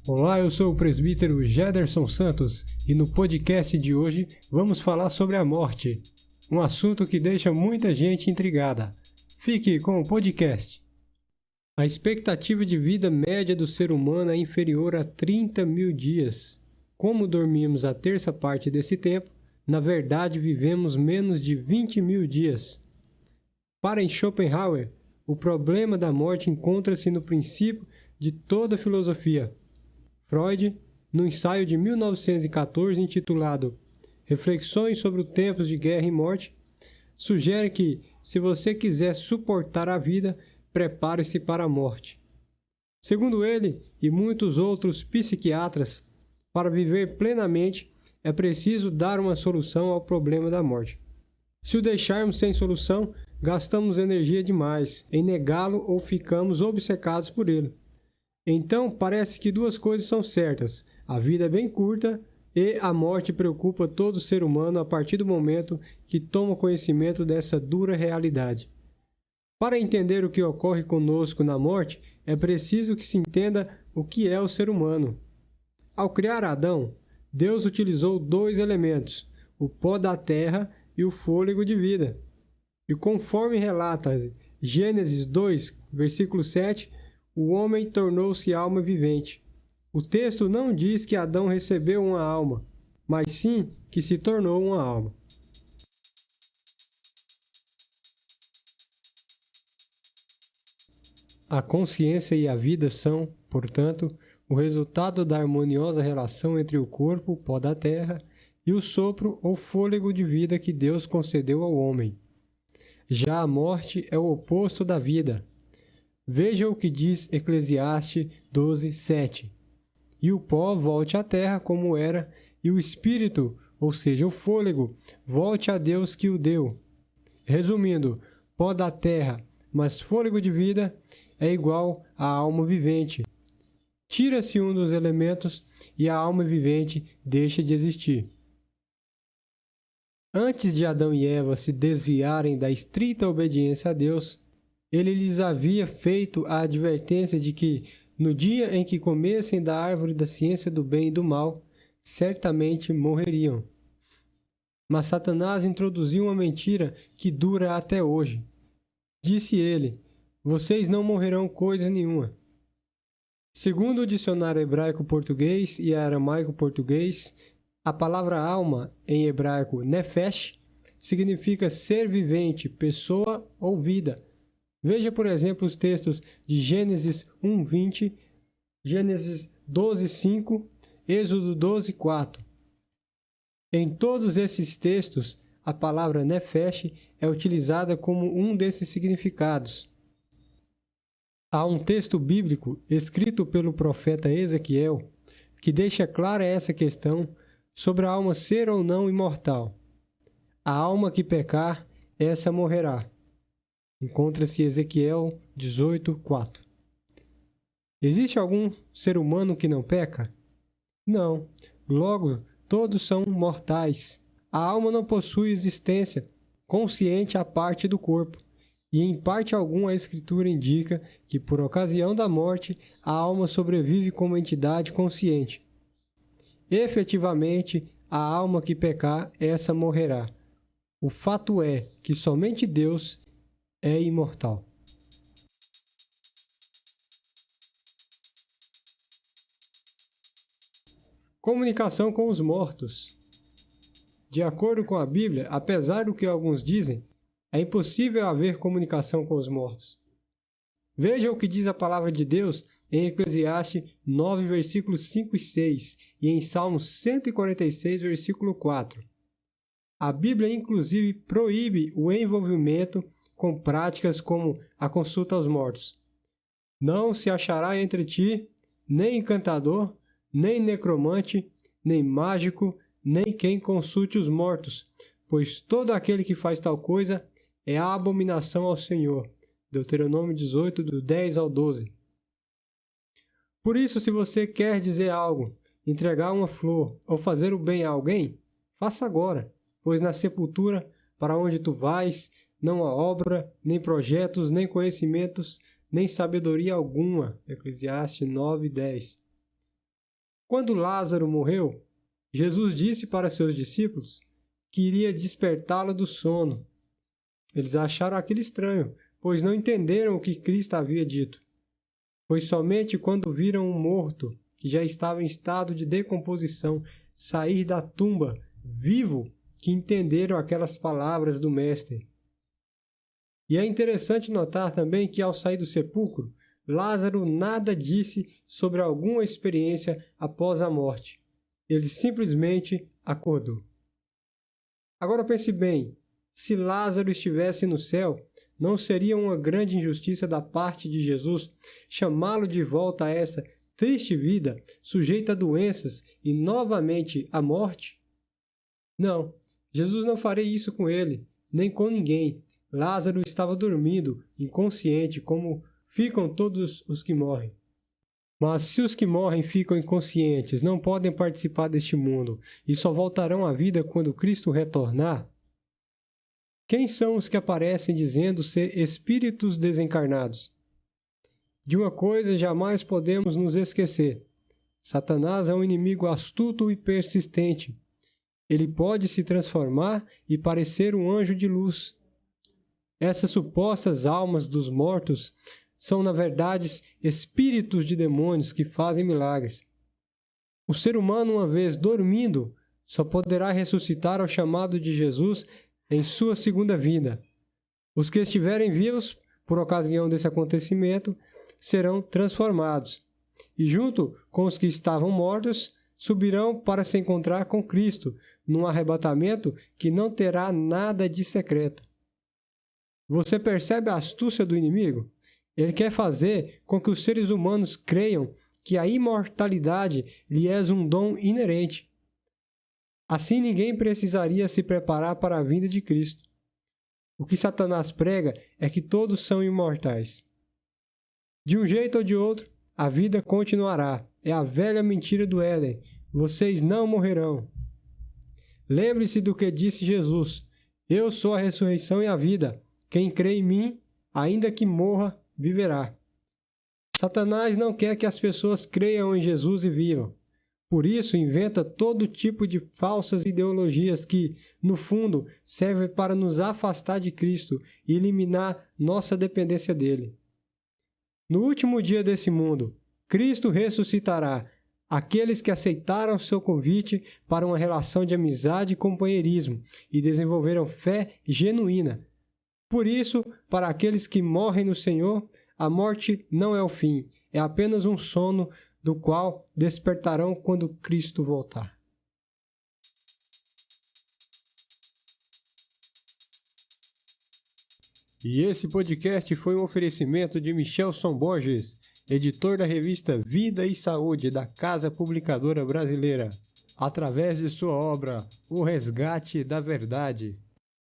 Olá, eu sou o presbítero Gederson Santos e no podcast de hoje vamos falar sobre a morte, um assunto que deixa muita gente intrigada. Fique com o podcast. A expectativa de vida média do ser humano é inferior a 30 mil dias. Como dormimos a terça parte desse tempo, na verdade vivemos menos de 20 mil dias. Para Schopenhauer, o problema da morte encontra-se no princípio de toda filosofia. Freud, no ensaio de 1914 intitulado Reflexões sobre os tempos de guerra e morte, sugere que, se você quiser suportar a vida, prepare-se para a morte. Segundo ele e muitos outros psiquiatras, para viver plenamente é preciso dar uma solução ao problema da morte. Se o deixarmos sem solução, gastamos energia demais em negá-lo ou ficamos obcecados por ele. Então, parece que duas coisas são certas: a vida é bem curta e a morte preocupa todo ser humano a partir do momento que toma conhecimento dessa dura realidade. Para entender o que ocorre conosco na morte, é preciso que se entenda o que é o ser humano. Ao criar Adão, Deus utilizou dois elementos, o pó da terra e o fôlego de vida. E conforme relata Gênesis 2, versículo 7, o homem tornou-se alma vivente. O texto não diz que Adão recebeu uma alma, mas sim que se tornou uma alma. A consciência e a vida são, portanto, o resultado da harmoniosa relação entre o corpo, o pó da terra, e o sopro ou fôlego de vida que Deus concedeu ao homem. Já a morte é o oposto da vida. Veja o que diz Eclesiastes 12, 7. E o pó volte à terra como era, e o espírito, ou seja, o fôlego, volte a Deus que o deu. Resumindo, pó da terra, mas fôlego de vida é igual à alma vivente. Tira-se um dos elementos e a alma vivente deixa de existir. Antes de Adão e Eva se desviarem da estrita obediência a Deus, ele lhes havia feito a advertência de que, no dia em que comessem da árvore da ciência do bem e do mal, certamente morreriam. Mas Satanás introduziu uma mentira que dura até hoje. Disse ele: vocês não morrerão coisa nenhuma. Segundo o dicionário hebraico-português e aramaico-português, a palavra alma, em hebraico nefesh, significa ser vivente, pessoa ou vida. Veja, por exemplo, os textos de Gênesis 1:20, Gênesis 12:5, Êxodo 12:4. Em todos esses textos, a palavra nefesh é utilizada como um desses significados. Há um texto bíblico escrito pelo profeta Ezequiel que deixa clara essa questão sobre a alma ser ou não imortal. A alma que pecar, essa morrerá. Encontra-se Ezequiel 18:4. Existe algum ser humano que não peca? Não. Logo, todos são mortais. A alma não possui existência consciente à parte do corpo, e em parte alguma a Escritura indica que, por ocasião da morte, a alma sobrevive como entidade consciente. Efetivamente, a alma que pecar, essa morrerá. O fato é que somente Deus é imortal. Comunicação com os mortos. De acordo com a Bíblia, apesar do que alguns dizem, é impossível haver comunicação com os mortos. Veja o que diz a palavra de Deus em Eclesiastes 9, versículos 5 e 6 e em Salmos 146, versículo 4. A Bíblia, inclusive, proíbe o envolvimento com práticas como a consulta aos mortos. Não se achará entre ti nem encantador, nem necromante, nem mágico, nem quem consulte os mortos, pois todo aquele que faz tal coisa é a abominação ao Senhor. Deuteronômio 18, do 10 ao 12. Por isso, se você quer dizer algo, entregar uma flor ou fazer o bem a alguém, faça agora, pois na sepultura, para onde tu vais, não há obra, nem projetos, nem conhecimentos, nem sabedoria alguma. Eclesiastes 9, 10. Quando Lázaro morreu, Jesus disse para seus discípulos que iria despertá-lo do sono. Eles acharam aquilo estranho, pois não entenderam o que Cristo havia dito. Foi somente quando viram um morto, que já estava em estado de decomposição, sair da tumba vivo, que entenderam aquelas palavras do Mestre. E é interessante notar também que, ao sair do sepulcro, Lázaro nada disse sobre alguma experiência após a morte. Ele simplesmente acordou. Agora pense bem, se Lázaro estivesse no céu, não seria uma grande injustiça da parte de Jesus chamá-lo de volta a essa triste vida, sujeita a doenças e novamente à morte? Não, Jesus não faria isso com ele, nem com ninguém. Lázaro estava dormindo, inconsciente, como ficam todos os que morrem. Mas se os que morrem ficam inconscientes, não podem participar deste mundo e só voltarão à vida quando Cristo retornar, quem são os que aparecem dizendo ser espíritos desencarnados? De uma coisa jamais podemos nos esquecer. Satanás é um inimigo astuto e persistente. Ele pode se transformar e parecer um anjo de luz. Essas supostas almas dos mortos são, na verdade, espíritos de demônios que fazem milagres. O ser humano, uma vez dormindo, só poderá ressuscitar ao chamado de Jesus em sua segunda vinda. Os que estiverem vivos, por ocasião desse acontecimento, serão transformados, e junto com os que estavam mortos, subirão para se encontrar com Cristo, num arrebatamento que não terá nada de secreto. Você percebe a astúcia do inimigo? Ele quer fazer com que os seres humanos creiam que a imortalidade lhe é um dom inerente. Assim ninguém precisaria se preparar para a vinda de Cristo. O que Satanás prega é que todos são imortais. De um jeito ou de outro, a vida continuará. É a velha mentira do Éden. Vocês não morrerão. Lembre-se do que disse Jesus. Eu sou a ressurreição e a vida. Quem crê em mim, ainda que morra, viverá. Satanás não quer que as pessoas creiam em Jesus e vivam. Por isso, inventa todo tipo de falsas ideologias que, no fundo, servem para nos afastar de Cristo e eliminar nossa dependência dele. No último dia desse mundo, Cristo ressuscitará aqueles que aceitaram seu convite para uma relação de amizade e companheirismo e desenvolveram fé genuína. Por isso, para aqueles que morrem no Senhor, a morte não é o fim, é apenas um sono do qual despertarão quando Cristo voltar. E esse podcast foi um oferecimento de Michelson Borges, editor da revista Vida e Saúde da Casa Publicadora Brasileira, através de sua obra O Resgate da Verdade.